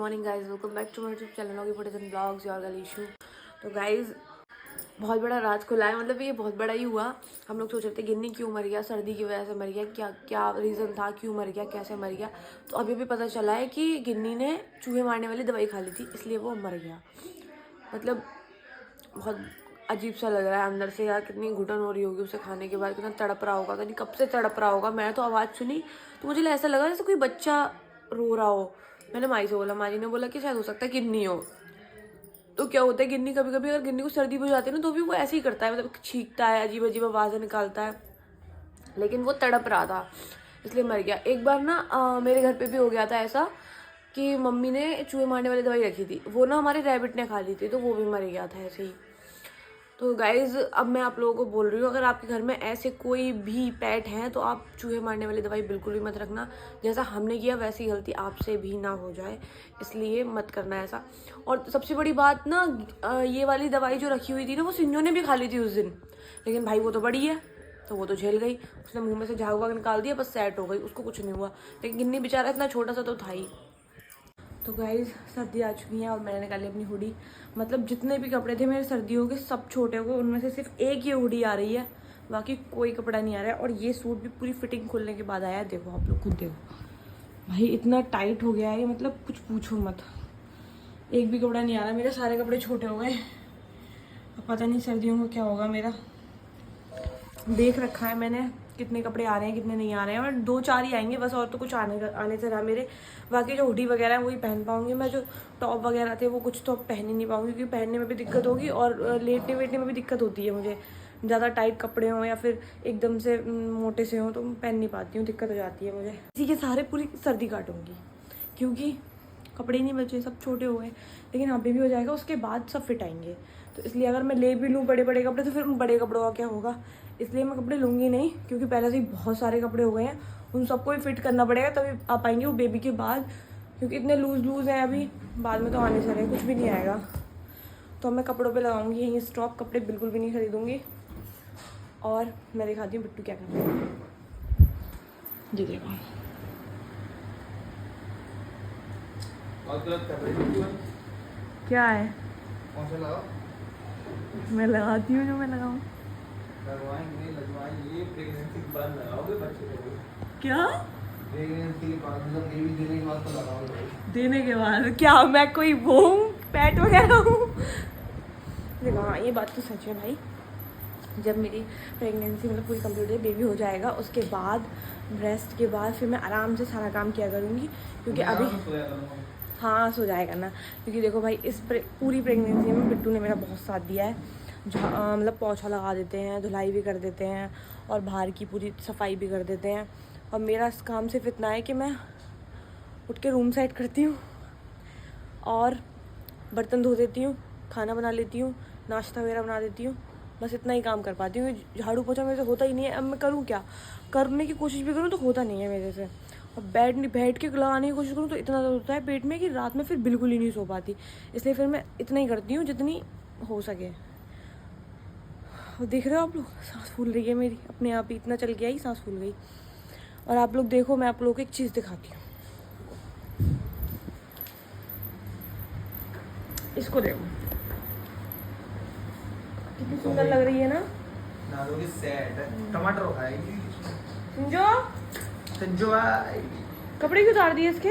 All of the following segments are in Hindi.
Morning guys, welcome back to my YouTube channel होगी footage and blogs your girl Ishu. तो गाइज बहुत बड़ा राज खुला है, मतलब ये बहुत बड़ा ही हुआ। हम लोग सोच रहे थे गिन्नी क्यों मर गया, सर्दी की वजह से मर गया, क्या क्या रीज़न था, क्यों मर गया, कैसे मर गया। तो अभी भी पता चला है कि गिन्नी ने चूहे मारने वाली दवाई खा ली थी, इसलिए वो मर गया। मतलब बहुत अजीब सा लग रहा है अंदर से यार, कितनी घुटन हो रही होगी उसे खाने के बाद, कितना तड़प रहा होगा, कहीं कब से तड़प रहा होगा। मैं तो आवाज़ सुनी तो मुझे ऐसा लगा जैसे कोई बच्चा रो रहा हो। मैंने माई से बोला, माँ जी ने बोला कि शायद हो सकता है गिन्नी हो। तो क्या होता है गिन्नी, कभी कभी अगर गिन्नी को सर्दी हो जाती है ना तो भी वो ऐसे ही करता है, मतलब छींकता है, अजीब अजीब आवाज़ें निकालता है। लेकिन वो तड़प रहा था इसलिए मर गया। एक बार ना मेरे घर पे भी हो गया था ऐसा कि मम्मी ने चूहे मारने वाली दवाई रखी थी, वो ना हमारे रैबिट ने खा ली थी, तो वो भी मर गया था ऐसे ही। तो गाइज़ अब मैं आप लोगों को बोल रही हूँ, अगर आपके घर में ऐसे कोई भी पेट हैं तो आप चूहे मारने वाली दवाई बिल्कुल भी मत रखना। जैसा हमने किया वैसी गलती आपसे भी ना हो जाए, इसलिए मत करना ऐसा। और सबसे बड़ी बात ना, ये वाली दवाई जो रखी हुई थी ना वो सिंजो ने भी खा ली थी उस दिन, लेकिन भाई वो तो बड़ी है तो वो तो झेल गई, उसने मुँह में से झाग वाग निकाल दिया, बस सेट हो गई, उसको कुछ नहीं हुआ। लेकिन गिन्नी बेचारा इतना छोटा सा तो था ही। तो गाइज सर्दी आ चुकी है और मैंने निकाली अपनी हुडी। मतलब जितने भी कपड़े थे मेरे सर्दियों के सब छोटे हो गए, उनमें से सिर्फ एक ये हुडी आ रही है, बाकी कोई कपड़ा नहीं आ रहा है। और ये सूट भी पूरी फिटिंग खुलने के बाद आया है, देखो आप लोग खुद देखो भाई, इतना टाइट हो गया है ये, मतलब कुछ पूछो मत। एक भी कपड़ा नहीं आ रहा, मेरे सारे कपड़े छोटे हो गए। अब पता नहीं सर्दियों में क्या होगा मेरा। देख रखा है मैंने कितने कपड़े आ रहे हैं कितने नहीं आ रहे हैं, और 2-4 ही आएंगे बस, और तो कुछ आने से रहा मेरे। बाकी जो हुडी वगैरह है वही पहन पाऊंगी मैं, जो टॉप वगैरह थे वो कुछ तो पहन ही नहीं पाऊंगी, क्योंकि पहनने में भी दिक्कत होगी और लेटने वेटने में भी दिक्कत होती है मुझे। ज़्यादा टाइट कपड़े हों या फिर एकदम से मोटे से हों तो पहन नहीं पाती हूँ, दिक्कत हो जाती है मुझे। इसी के सहारे पूरी सर्दी काटूंगी, क्योंकि कपड़े ही नहीं बचे, सब छोटे हो गए। लेकिन अभी भी हो जाएगा, उसके बाद सब फिट आएंगे। तो इसलिए अगर मैं ले भी लूँ बड़े बड़े कपड़े तो फिर उन बड़े कपड़ों का क्या होगा, इसलिए मैं कपड़े लूँगी नहीं, क्योंकि पहले से ही बहुत सारे कपड़े हो गए हैं, उन सबको ही फिट करना पड़ेगा तभी आ पाएंगे वो बेबी के बाद, क्योंकि इतने लूज़ हैं अभी, बाद में तो आने से रहे कुछ भी नहीं आएगा। तो मैं कपड़ों पे लगाऊंगी यहीं स्टॉप, कपड़े बिल्कुल भी नहीं खरीदूँगी। और मैं दिखाती हूँ बिट्टू क्या कर रहा है, जी देखो। क्या है, मैं लगाती हूँ जो मैं लगाऊँ। क्या देने के बाद क्या मैं कोई वो हूँ, पैट वगैरह हूँ? देखो हाँ, ये बात तो सच है भाई। जब मेरी प्रेगनेंसी मतलब पूरी कंप्लीट है, बेबी हो जाएगा, उसके बाद ब्रेस्ट के बाद फिर मैं आराम से सारा काम किया करूँगी, क्योंकि अभी हाँ सो जाएगा ना। क्योंकि देखो भाई, इस पूरी प्रेगनेंसी में बिट्टू ने मेरा बहुत साथ दिया है। मतलब पोछा लगा देते हैं, धुलाई भी कर देते हैं, और बाहर की पूरी सफाई भी कर देते हैं। और मेरा इस काम सिर्फ इतना है कि मैं उठ के रूम साइड करती हूँ और बर्तन धो देती हूँ, खाना बना लेती हूँ, नाश्ता वगैरह बना देती हूँ, बस इतना ही काम कर पाती हूँ। झाड़ू पोछा मेरे से होता ही नहीं है। अब मैं करूँ क्या, करने की कोशिश भी करूँ तो होता नहीं है मेरे से। और बैठ के लगाने की कोशिश करूँ तो इतना दर्द होता है पेट में कि रात में फिर बिल्कुल ही नहीं सो पाती। इसलिए फिर मैं इतना ही करती हूँ जितनी हो सके। देख रहे हो आप लोग, सांस फूल रही है मेरी अपने आप ही, इतना चल गया ही सांस फूल गई। और आप लोग देखो, मैं आप लोगों को एक चीज़ दिखाती हूँ, इसको देखो कितनी सुंदर लग रही है ना। टमाटर खाएगी संजो कपड़े क्यों उतार दिए इसके?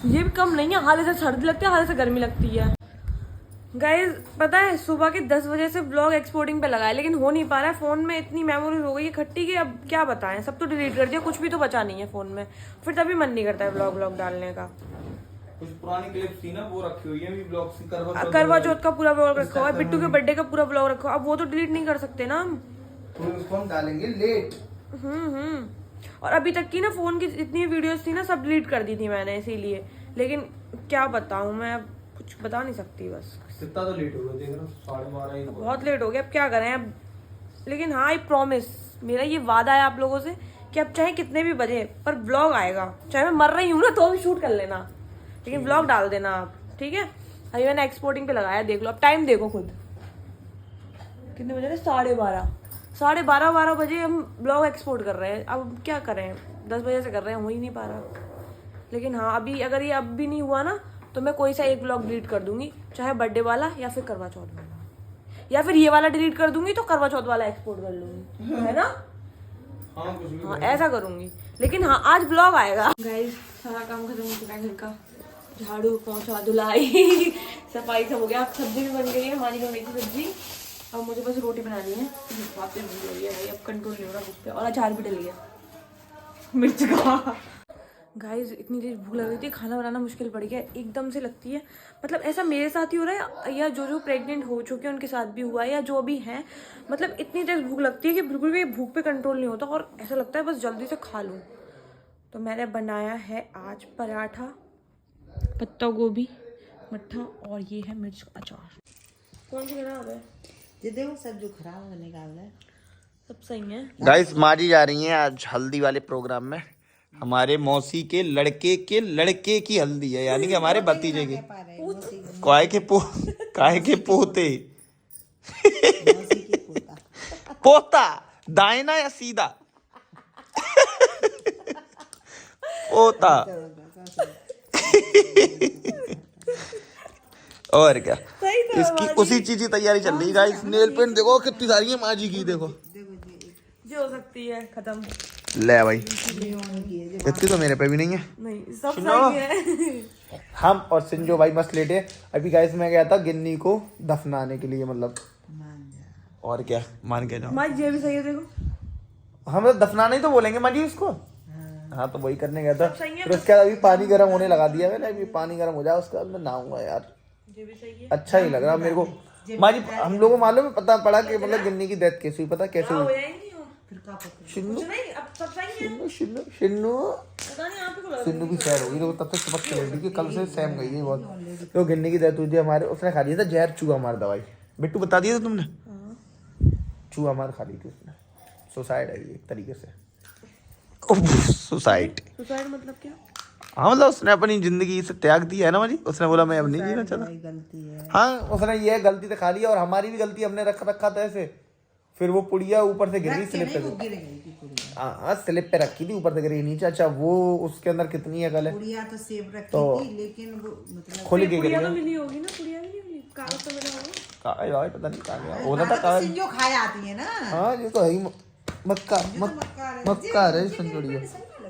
ये भी कम नहीं है, हाले से सर्दी लगती है, हाले से गर्मी लगती है। गाइज पता है, सुबह के 10 बजे से ब्लॉग एक्सपोर्टिंग पे लगा है, लेकिन हो नहीं पा रहा है। फ़ोन में इतनी मेमोरी हो गई है खट्टी की, अब क्या बताएं, सब तो डिलीट कर दिया, कुछ भी तो बचा नहीं है फ़ोन में। फिर तभी मन नहीं करता है ब्लॉग डालने का। कुछ पुरानी क्लिप्स थी ना, वो रखी हुई है अभी ब्लॉग से। करवा चौथ का पूरा ब्लॉग रखा हुआ है, बिट्टू के बर्थडे का पूरा ब्लॉग रखा हुआ, अब वो तो डिलीट नहीं कर सकते ना हम, तो उसको हम डालेंगे लेट। और अभी तक की ना फ़ोन की जितनी वीडियोस थी ना सब डिलीट कर दी थी मैंने, इसीलिए। लेकिन क्या बताऊँ मैं, कुछ बता नहीं सकती बस। कितना तो लेट हो गया, देख रहा हूं 12:30 ही बहुत लेट हो गया, अब क्या करें अब। लेकिन हाँ, आई प्रॉमिस, मेरा ये वादा है आप लोगों से कि अब चाहे कितने भी बजे पर ब्लॉग आएगा, चाहे मैं मर रही हूँ ना तो भी शूट कर लेना, लेकिन ब्लॉग डाल देना आप, ठीक है? अभी मैंने एक्सपोर्टिंग पे लगाया, देख लो, अब टाइम देखो खुद, कितने बजे? 12:30 12:30 बजे हम ब्लॉग एक्सपोर्ट कर रहे हैं। अब क्या करें, 10 बजे से कर रहे हैं, हो ही नहीं पा रहा। लेकिन हाँ अभी अगर ये अब भी नहीं हुआ ना तो मैं कोई सा एक ब्लॉग डिलीट कर दूंगी, चाहे बर्थडे वाला या फिर करवा चौथ वाला, या फिर ये वाला डिलीट कर दूंगी तो करवा चौथ वाला एक्सपोर्ट कर लूंगी, है ना? हाँ कुछ भी हाँ ऐसा करूंगी। लेकिन हाँ आज ब्लॉग आएगा। गाइस सारा काम खत्म हो चुका है घर का, झाड़ू पोंछा धुलाई सफाई सब हो गया। अब सब्जी भी बन गई है, हमारी बन गई थी सब्जी, अब मुझे बस रोटी बनानी है। बाप रे भूख लगी है भाई, अब कंट्रोल नहीं हो रहा भूख पे, और अचार भी डल गया मिर्च का। गाइस इतनी देर भूख लग रही थी, खाना बनाना मुश्किल पड़ गया एकदम से लगती है। मतलब ऐसा मेरे साथ ही हो रहा है या जो प्रेग्नेंट हो चुके हैं उनके साथ भी हुआ है या जो अभी हैं, मतलब इतनी तेज भूख लगती है कि बिल्कुल भी भूख पे कंट्रोल नहीं होता और ऐसा लगता है बस जल्दी से खा लूँ। तो मैंने बनाया है आज पराठा, पत्ता गोभी, मट्ठा और ये है मिर्च का अचार। कौन सी खराब है? ये देखो सब जो खराब है निकाल है, सब सही है। गाइस माजी जा रही हैं आज हल्दी वाले प्रोग्राम में। हमारे मौसी के लड़के की हल्दी है, यानी कि हमारे भतीजे की। काय के पोते पोता दायना या सीधा पोता। और क्या इसकी उसी चीज की तैयारी चल रही है गाइस। नेल पेंट देखो कितनी सारी है माजी की, देखो जो हो सकती है खत्म। ले भाई इतनी तो मेरे पे भी नहीं है। नहीं सब सही है। हम और सिंजो भाई मस्त लेटे। अभी गाइस मैं गया था गिन्नी को दफनाने के लिए, मतलब और क्या मान के जाओ। माँ ये भी सही है देखो। हम तो दफनाना ही तो बोलेंगे माजी उसको। हाँ तो वही करने गया था। सही है। फिर उसके बाद अभी पानी गर्म होने लगा दिया मैंने, अभी पानी गर्म हो जाए उसके बाद मैं नहाऊंगा यार। ये भी सही है। अच्छा ही लग रहा मेरे को माजी। हम लोगों को मालूम है, पता पड़ा कि मतलब गिन्नी की डेथ कैसे हुई, पता कैसे हो हुई? जाएंगी हो। शिन्नू कुछ नहीं अब सब सही है। शिन्नू शिन्नू पता नहीं आप ही को लगा। सिन्नू की सैर होगी तो तब तक चिपक के लेटी कि कल से सैम गई है बहुत। तो गिन्नी की डेथ हुई थी हमारे, उसने खा लिया था जहर चूहा मार दवाई। बिट्टू बता दिया था तुमने? चूहा मार खा ली थी उसने। सुसाइड है ये एक तरीके से। सुसाइड सुसाइड मतलब क्या? हाँ मतलब उसने अपनी जिंदगी से त्याग दिया है ना माजी। उसने बोला मैं अब नहीं जीना चाहता। गलती है। हाँ उसने ये गलती से खा लिया और हमारी भी गलती, हमने रखा था ऐसे। फिर वो पुड़िया ऊपर से गिर गई स्लिप पे। गिर गई थी पुड़िया। हाँ स्लिप पे रखी थी, ऊपर से गिर गई नीचे। अच्छा वो उसके अंदर कितनी अकल है। पुड़िया तो सेब रखी तो थी लेकिन वो मतलब खुल के गिर पुड़िया तो गई। मिली होगी ना, पुड़िया भी नहीं मिली, कागज तो मिला होगा। कागज वागज पता नहीं कहाँ गया होना था तो कागज। सिंजो खाए आती है ना। हाँ ये तो है ही। मक्का मक्का है संजोड़िया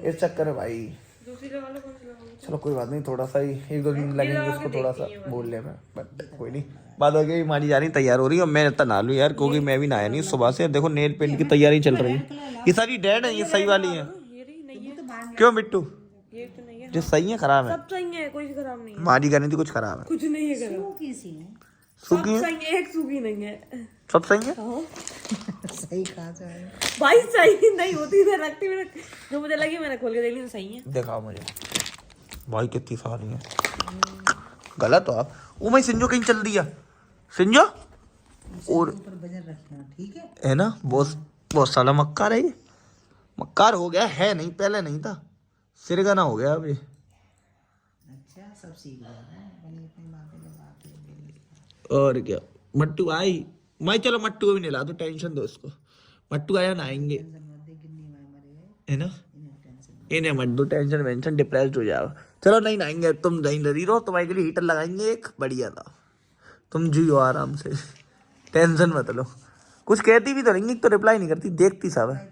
इस चक्कर है भाई। दूसरी लगा लो, कौन सी लगाओगे? चलो कोई बात नहीं, थोड़ा सा ही एक दो दिन लगेंगे उसको थोड़ा सा बोलने में, बट कोई नहीं। बात हो गई, मानी जा रही तैयार हो रही है। मैं इतना नहा लूँ यार क्योंकि मैं भी नहाया नहीं सुबह से। देखो नेल पेंट की तैयारी चल रही है। ये सारी डेड है, ये सही वाली है। ये रही नहीं है, क्यों बिट्टू? ये तो नहीं है। जो सही है खराब है? सब सही है, कोई खराब नहीं है। मारी करनी थी कुछ खराब है? कुछ नहीं है खराब, वो किसी ने सब सही है, एक सूखी नहीं है। सब सही है। सही कहा जाए भाई सही नहीं होती, मैं रखती हूँ, जो मुझे लगी मैंने खोल के देख ली तो सही है। दिखाओ मुझे भाई कितनी सारी है। गलत हो आप। ओ मैं सिंजो कहीं चल दिया सिंजो। और ऊपर वजन रखना ठीक है ना, बहुत बहुत साला मक्कार है ये। मक्कार हो गया है, नहीं पहले नहीं था, सिरगना हो गया अभी। अच्छा सब सीख गया है बनी अपनी माँ पे बात है। और क्या मट्टू आई मैं, चलो मट्टू को भी नहीं ला दो, टेंशन दो उसको। मट्टू आया नहाएंगे है ना, इन्हें मत दो टेंशन वेंशन, डिप्रेस्ड हो जाओ। चलो नहीं नहाएंगे, तुम नहीं डरी रहो, तुम्हारे के लिए हीटर लगाएंगे एक बढ़िया था, तुम जियो आराम से, टेंशन मत लो। कुछ कहती भी तो नहीं, तो रिप्लाई नहीं करती, देखती सब है।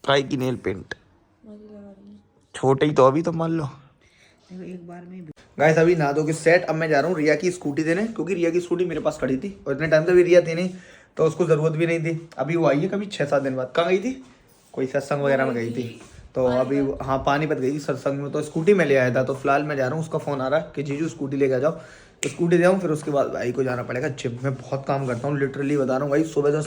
ट्राई की नेल पेंट छोटे ही तो अभी तो मान लो। एक बार में गाइस अभी नहा धो के सेट, अब मैं जा रहा हूँ रिया की स्कूटी देने, क्योंकि रिया की स्कूटी मेरे पास खड़ी थी और इतने टाइम से भी रिया थी नहीं, तो उसको जरूरत भी नहीं थी। अभी वो आई है कभी 6-7 दिन बाद। कहाँ गई थी? कोई सत्संग वगैरह में गई थी, तो अभी हाँ पानीपत गई थी सत्संग में, तो स्कूटी में ले आया था। तो फिलहाल मैं जा रहा हूँ, उसका फोन आ रहा है कि जीजू स्कूटी लेके आ जाओ, तो स्कूटी दे आऊँ। फिर उसके बाद भाई को जाना पड़ेगा जिम। मैं बहुत काम करता हूँ, लिटरली बता रहा हूँ भाई, सुबह से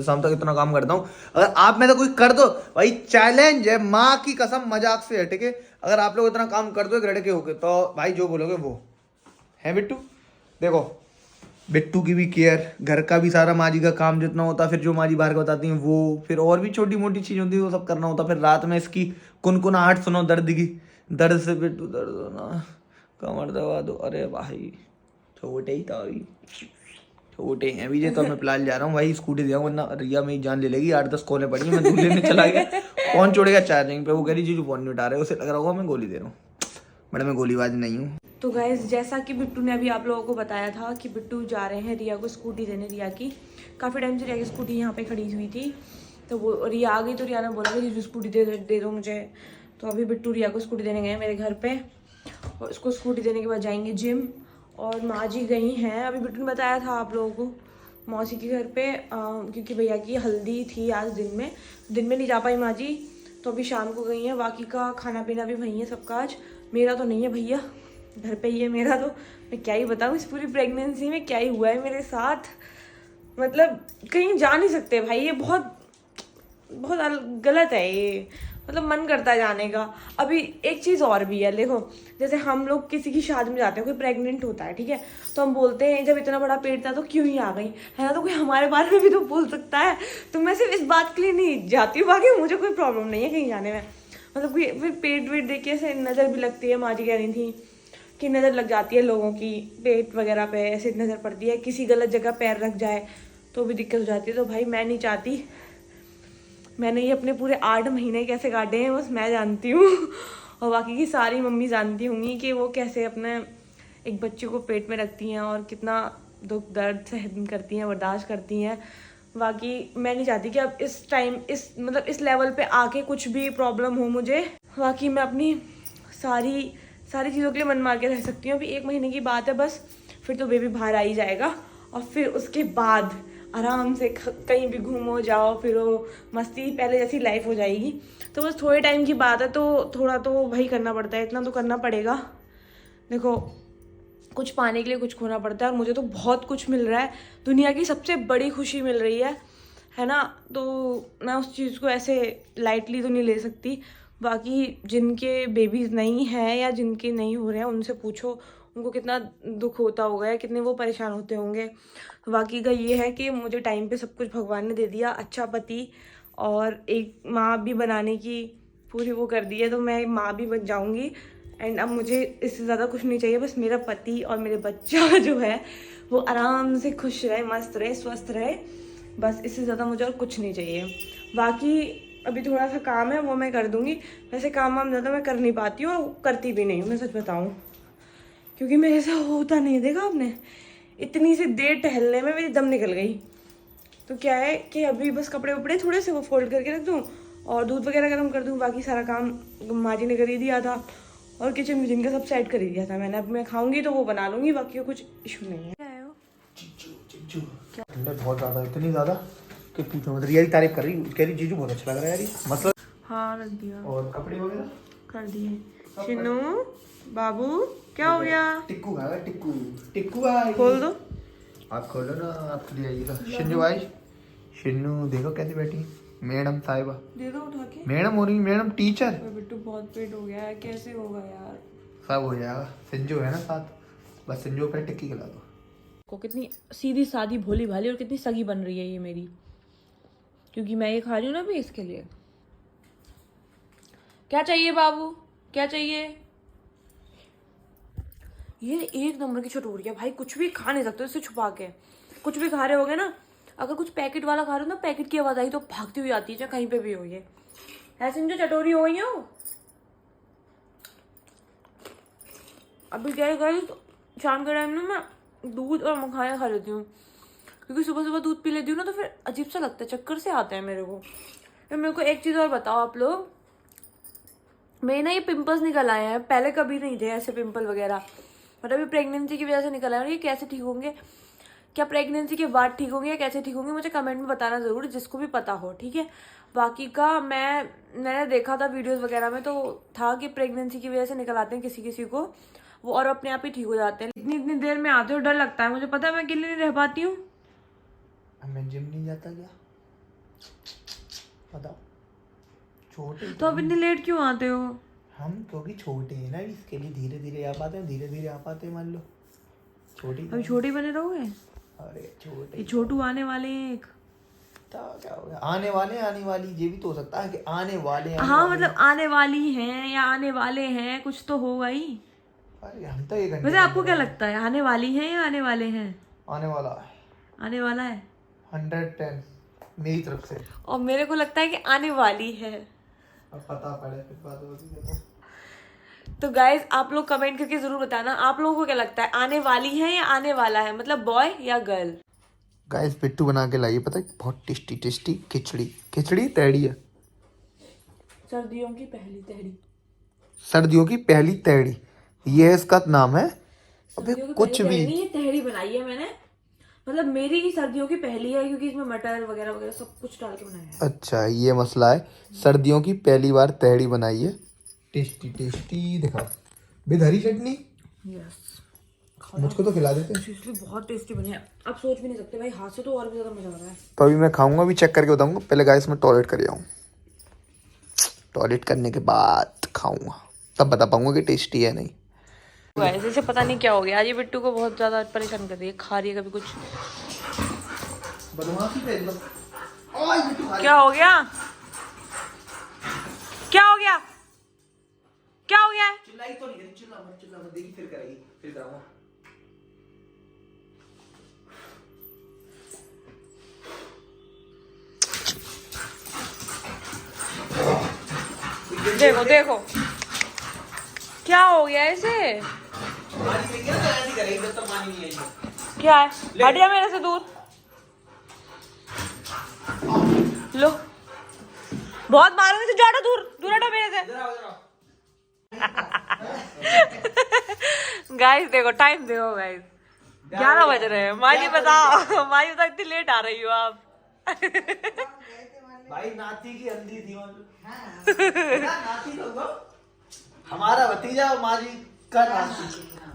शाम तक इतना काम करता हूँ। अगर आप में तो कोई कर दो भाई, चैलेंज है, माँ की कसम मजाक से हटके, अगर आप लोग इतना काम कर दो एक लड़के होके, तो भाई जो बोलोगे वो है। बिट्टू देखो, बिट्टू की भी केयर, घर का भी सारा माँ जी का काम जितना होता, फिर जो माँ जी बाहर का बताती हैं वो, फिर और भी छोटी मोटी चीज होती है वो सब करना होता। फिर रात में इसकी कुनकुनाहट सुनो दर्द की, दर्द से बिट्टू दर्द होना, कमर दबा दो। अरे भाई छोटे ही था अभी, छोटे हैं अभी ये, तो मैं फिलहाल जा रहा हूँ भाई, स्कूटी दे वरना रिया मेरी जान ले लेगी। 8-10 कॉलें पड़ी हैं, मैं दूध लेने चला गया, फोन छोड़ेगा चार्जिंग पे, वो कह रही जीजू फोन नहीं उठा रहे, उसे लग रहा होगा मैं गोली दे रहा हूँ, बट मैं गोलीबाज नहीं हूँ। तो गाइज जैसा कि बिट्टू ने अभी आप लोगों को बताया था कि बिट्टू जा रहे हैं रिया को स्कूटी देने। रिया की काफ़ी टाइम से रिया की स्कूटी यहाँ पे खड़ी हुई थी, तो वो रिया आ गई तो रिया ने बोला कि जीजू स्कूटी दे दो मुझे। तो अभी बिट्टू रिया को स्कूटी देने गए मेरे घर पे, और उसको स्कूटी देने के बाद जाएंगे जिम। और माँ जी गई हैं, अभी बिट्टू ने बताया था आप लोगों को, मौसी के घर पे, क्योंकि भैया की हल्दी थी आज दिन में नहीं जा पाई माँ जी, तो अभी शाम को गई हैं। बाकी का खाना पीना भी वहीं है सबका आज, मेरा तो नहीं है भैया, घर पे ही है मेरा। तो मैं क्या ही बताऊँ इस पूरी प्रेगनेंसी में क्या ही हुआ है मेरे साथ, मतलब कहीं जा नहीं सकते भाई, ये बहुत गलत है ये, मतलब मन करता है जाने का। अभी एक चीज़ और भी है, देखो जैसे हम लोग किसी की शादी में जाते हैं, कोई प्रेग्नेंट होता है, ठीक है, तो हम बोलते हैं जब इतना बड़ा पेट था तो क्यों ही आ गई, है ना, तो कोई हमारे बारे में भी तो बोल सकता है। तो मैं सिर्फ इस बात के लिए नहीं जाती हूँ, बाकी मुझे कोई प्रॉब्लम नहीं है कहीं जाने में, मतलब कोई फिर पेट वेट देख के ऐसे नज़र भी लगती है, माँ जी कह रही थी कि नज़र लग जाती है लोगों की पेट वगैरह पे, ऐसे नज़र पड़ती है, किसी गलत जगह पैर रख जाए तो भी दिक्कत हो जाती है। तो भाई मैं नहीं चाहती, मैंने ये अपने पूरे 8 महीने कैसे काटे हैं बस मैं जानती हूँ, और बाकी की सारी मम्मी जानती होंगी कि वो कैसे अपने एक बच्चे को पेट में रखती हैं और कितना दुख दर्द सहन करती हैं, बर्दाश्त करती हैं। बाकी मैं नहीं चाहती कि अब इस टाइम इस लेवल पे आके कुछ भी प्रॉब्लम हो मुझे। बाकी मैं अपनी सारी चीज़ों के लिए मन मार के रह सकती हूँ। अभी 1 महीने की बात है बस, फिर तो बेबी बाहर आ ही जाएगा, और फिर उसके बाद आराम से कहीं भी घूमो जाओ फिरो, मस्ती पहले जैसी लाइफ हो जाएगी। तो बस थोड़े टाइम की बात है, तो थोड़ा तो भाई करना पड़ता है, इतना तो करना पड़ेगा। देखो कुछ पाने के लिए कुछ खोना पड़ता है, और मुझे तो बहुत कुछ मिल रहा है, दुनिया की सबसे बड़ी खुशी मिल रही है ना, तो मैं उस चीज़ को ऐसे लाइटली तो नहीं ले सकती। बाकी जिनके बेबीज़ नहीं हैं या जिनके नहीं हो रहे हैं उनसे पूछो उनको कितना दुख होता होगा या कितने वो परेशान होते होंगे। बाकी का ये है कि मुझे टाइम पे सब कुछ भगवान ने दे दिया, अच्छा पति और एक माँ भी बनाने की पूरी वो कर दी है, तो मैं माँ भी बन जाऊँगी। एंड अब मुझे इससे ज़्यादा कुछ नहीं चाहिए, बस मेरा पति और मेरे बच्चा जो है वो आराम से खुश रहे, मस्त रहे, स्वस्थ रहे, बस इससे ज़्यादा मुझे और कुछ नहीं चाहिए। बाकी अभी थोड़ा सा काम है वो मैं कर दूँगी, वैसे काम वाम ज़्यादा मैं कर नहीं पाती हूँ और करती भी नहीं हूँ, मैं सच बताऊँ, क्योंकि मेरे से होता नहीं, देखा आपने इतनी सी देर टहलने में मेरी दम निकल गई। तो क्या है कि अभी बस कपड़े वपड़े थोड़े से वो फोल्ड करके रख दूँ और दूध वगैरह गर्म कर दूँ, बाकी सारा काम माँ जी ने कर ही दिया था, और किचन विचन का सब सेट कर ही दिया था मैंने। अब मैं खाऊंगी तो वो बना लूँगी, बाकी कुछ इशू नहीं है। क्या है वो? ठंडा बहुत ज़्यादा, इतनी ज़्यादा कि पूछो मत। रिया की तारीफ कर रही, कह रही जीजू बहुत अच्छा लग रहा है यार ये, मतलब। हाँ रख दिया और कपड़े वगैरह कर दिए। शिनू बाबू क्या हो गया? टिक्कू खाएगा, टिक्कू भाई खोल दो, आप खोलो ना, आपके लिए आइएगा। शिन्नू भाई, शिन्नू देखो कैसे बैठी है मैडम साहिबा, दे दो उठा के। मैडम हो रही, मैडम टीचर। बिट्टू बहुत पेट हो गया है, कैसे होगा यार? सब हो जाएगा, संजू है ना साथ, बस संजू पे टिक्की खिला दो। को कितनी सीधी सादी भोली भाली और कितनी सगी बन रही है ये मेरी, क्योंकि मैं ये खा रही हूँ ना अभी इसके लिए। क्या चाहिए बाबू, क्या चाहिए? ये 1 नंबर की चटोरी है भाई, कुछ भी खा नहीं सकते इससे छुपा के। कुछ भी खा रहे होगे ना, अगर कुछ पैकेट वाला खा रहे हो ना, पैकेट की आवाज आई तो भागती हुई आती है, चाहे कहीं पे भी हो। ये ऐसे जो चटोरी हो गई हो। अभी क्या है शाम के टाइम में मैं दूध और मखाना खा लेती हूँ, क्योंकि सुबह सुबह दूध पी लेती हूँ ना तो फिर अजीब सा लगता है, चक्कर से आते हैं मेरे को। तो मेरे को एक चीज़ और बताओ आप लोग, मेरे ना ये पिंपल्स निकल आए हैं, पहले कभी नहीं थे ऐसे पिंपल वगैरह, मतलब ये प्रेगनेंसी की वजह से निकल आए हैं। ये कैसे ठीक होंगे? क्या प्रेगनेंसी के बाद ठीक होंगे या कैसे ठीक होंगे? मुझे कमेंट में बताना ज़रूर, जिसको भी पता हो, ठीक है। बाकी का मैंने देखा था वीडियोस वगैरह में, तो था कि प्रेगनेंसी की वजह से निकल आते हैं किसी किसी को वो, और अपने आप ही ठीक हो जाते हैं। इतनी देर में आते हो, डर लगता है मुझे, पता है मैं अकेले नहीं रह पाती हूँ। मैं जिम नहीं जाता क्या, बताओ? छोटे तो अब इतनी लेट क्यों आते हो? हम क्योंकि छोटे हैं ना, इसके लिए धीरे धीरे आ पाते हैं, धीरे धीरे आ पाते हैं। मान लो छोटी, अभी छोटे बने रहोगे? अरे छोटे, ये छोटू आने वाले हैं एक, तो क्या हो गया? आने वाली ये भी तो हो सकता है कि आने वाले हाँ मतलब आने वाली हैं या आने वाले हैं, कुछ तो होगा ही। अरे हम तो 1 घंटे। वैसे आपको क्या लगता है, आने वाली हैं या आने वाले हैं? आने वाला है, आने वाला है 110 मेरी तरफ से। और मेरे को लगता है कि आने वाली है। अब पता पड़े फिर बात होगी। तो गाइज आप लोग कमेंट करके जरूर बताना आप लोगों को क्या लगता है, आने वाली है या आने वाला है, मतलब बॉय या गर्ल। गाइस बिट्टू बना के लाइए, पता है बहुत टेस्टी टेस्टी खिचड़ी तैड़ी है। सर्दियों की पहली तहरी। सर्दियों की पहली तैड़ी, ये इसका नाम है। अबे सर्दियों की कुछ पहली भी तहरी नहीं, ये तहरी बनाई है मैंने, मतलब मेरी ही सर्दियों की पहली है क्योंकि इसमें मटर वगैरह वगैरह सब कुछ डाल के बनाया है। अच्छा ये मसला है, सर्दियों की पहली बार तैड़ी बनाई है। टेस्टी टेस्टी दिखा, विद हरी चटनी। यस मुझको तो खिला देते। सीरियसली बहुत टेस्टी बनी है, आप सोच भी नहीं सकते भाई, हाथ से तो और भी ज्यादा मजा आ रहा है। तो अभी मैं खाऊंगा, अभी चेक करके बताऊंगा। पहले गाइस मैं टॉयलेट कर आऊँ, टॉयलेट करने के बाद खाऊंगा, तब बता पाऊंगा कि टेस्टी है नहीं। वैसे से पता नहीं क्या हो गया आज, ये बिट्टू को बहुत ज्यादा परेशान कर रही है, खा रही है कभी कुछ। क्या हो गया, क्या हो गया, क्या हो गया है? चिल्लाई तो नहीं, चिल्ला मत देखी फिर करेगी, फिर कराऊंगा। देखो देखो क्या हो गया इसे, क्या है, हट जा मेरे से दूर। लो बहुत मारोगे तो जाओ दूर, दूर हटो मेरे से। गाइस देखो टाइम देखो गाइस, 11 बज रहे हैं। माजी बताओ, माजी बताओ इतनी लेट आ रही हो आप। भाई नाती की अंधी थी नाती तो हमारा भतीजा और माजी का नाती,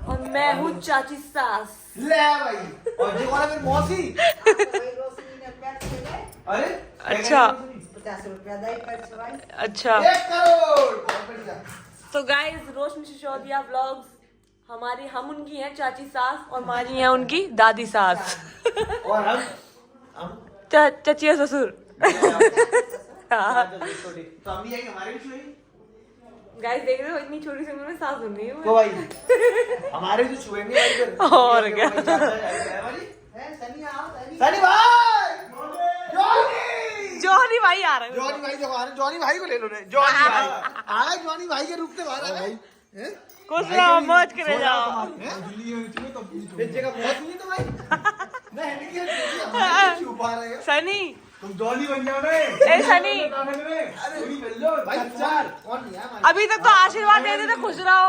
और मैं हूँ चाची सास। ले भाई, और जो वाला मेरी मौसी। अरे अच्छा 50 रुपया दे पर अच्छा 1 करोड़, बहुत बढ़िया। तो गाइस रोशनी सिसोदिया व्लॉग्स हमारी, हम उनकी हैं चाची सास और माजी हैं उनकी दादी सास। और हम चचिया ससुर। तो हम भी आएंगे हमारे भी छुएंगे। गाइस देख रहे हो इतनी छोटी सी उम्र में सास बन रही हूँ तो भाई हमारे भी छुएंगे भाई फिर। और क्या। सनी भाई, जॉनी भाई आ रहे हैं। जॉनी भाई जो आ रहे, जॉनी भाई को ले लो ने। जॉनी भाई आए, जॉनी भाई के रूप में बाहर आ भाई। कुछ ना मौज करे जाओ। इस जगह बहुत नहीं तो भाई मैं हैंडी छुपा रहे हो। सनी तुम जॉली बन जाओ ना। ए सनी भाई चार कौन नहीं है अभी तक तो आशीर्वाद दे देते खुश रहो,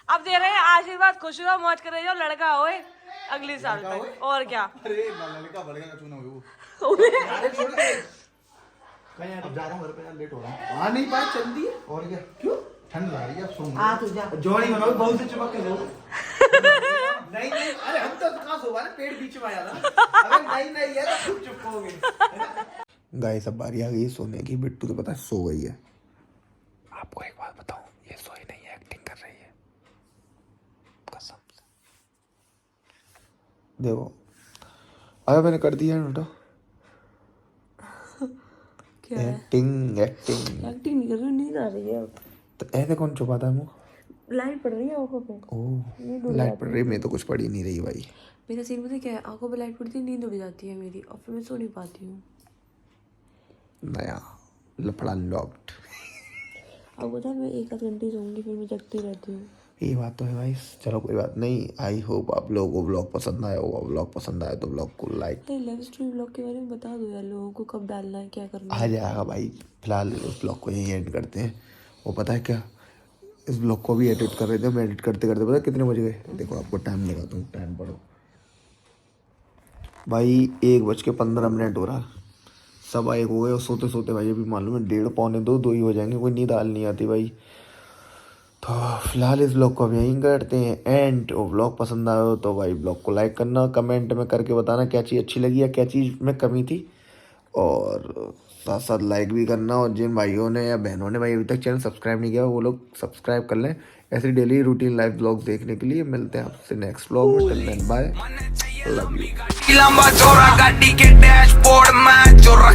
अब दे रहे हैं आशीर्वाद, खुश रहो मौज करे जाओ, लड़का होए अगले साल तक, और क्या। अरे लड़का बढ़ेगा का चुना हुआ कहीं यार, अब जा रहा हूँ घर पे यार, लेट हो रहा है। आ नहीं पाए चंदी और क्या, क्यों ठंड लग रही है। अब आ तू जा जॉली बनाओ, बहुत से चिपक के सो। नहीं नहीं, अरे हम तो कहाँ सो रहे, पेट बीच में आया था। अगर नहीं नहीं है तो खुद चुप होगे। गाइस अब बारी आ गई सोने की। बिट्टू तो पता है सो गई है। आपको एक बात बताऊं, ये सोई नहीं है, एक्टिंग कर रही है कसम से। देखो अरे मैंने कर दिया बेटा, क्या है? एक्टिंग एक्टिंग एक्टिंग नहीं कर रही, नींद आ रही है। तो ऐसे कौन छुपाता है मुँह? लाइट पड़ रही है आंखों पे। ओह लाइट पड़ रही, मैं तो कुछ पड़ी नहीं रही भाई। मेरा सीन पता है क्या है, आंखों पे लाइट पड़ती है, नींद उड़ जाती है मेरी, और फिर मैं सो नहीं पाती हूँ। नया लफड़ा लॉक्ड। अब बता मैं 1 आध घंटे सोऊंगी फिर मैं जगती रहती हूँ। ये बात तो है भाई। चलो कोई बात नहीं। आई होप आप लोगों को व्लॉग पसंद आया होगा। व्लॉग पसंद आया तो व्लॉग को लाइक, लव स्टोरी व्लॉग के बारे में बता दो यार, लोगों को कब डालना है, क्या करना आ जाएगा भाई। फिलहाल इस ब्लॉग को यहीं एंड करते हैं। वो पता है क्या, इस ब्लॉग को भी एडिट कर रहे थे, मैं एडिट करते करते पता है कितने बज गए। देखो आपको टाइम लगाता हूँ, टाइम पढ़ो भाई। 1:15 हो रहा, 1:15 हो गए। और सोते सोते भाई अभी मालूम है 1:30 पौने 2 ही हो जाएंगे। कोई नींद हाल नहीं आती भाई। तो फिलहाल इस ब्लॉग को अब यहीं करते हैं एंड। और ब्लॉग पसंद आया हो तो भाई ब्लॉग को लाइक करना, कमेंट में करके बताना क्या चीज़ अच्छी लगी या क्या चीज़ में कमी थी, और साथ साथ लाइक भी करना। और जिन भाइयों ने या बहनों ने भाई अभी तक चैनल सब्सक्राइब नहीं किया वो लोग सब्सक्राइब कर लें, ऐसे डेली रूटीन लाइफ ब्लॉग देखने के लिए। मिलते हैं आपसे नेक्स्ट ब्लॉग में, till then bye, love you.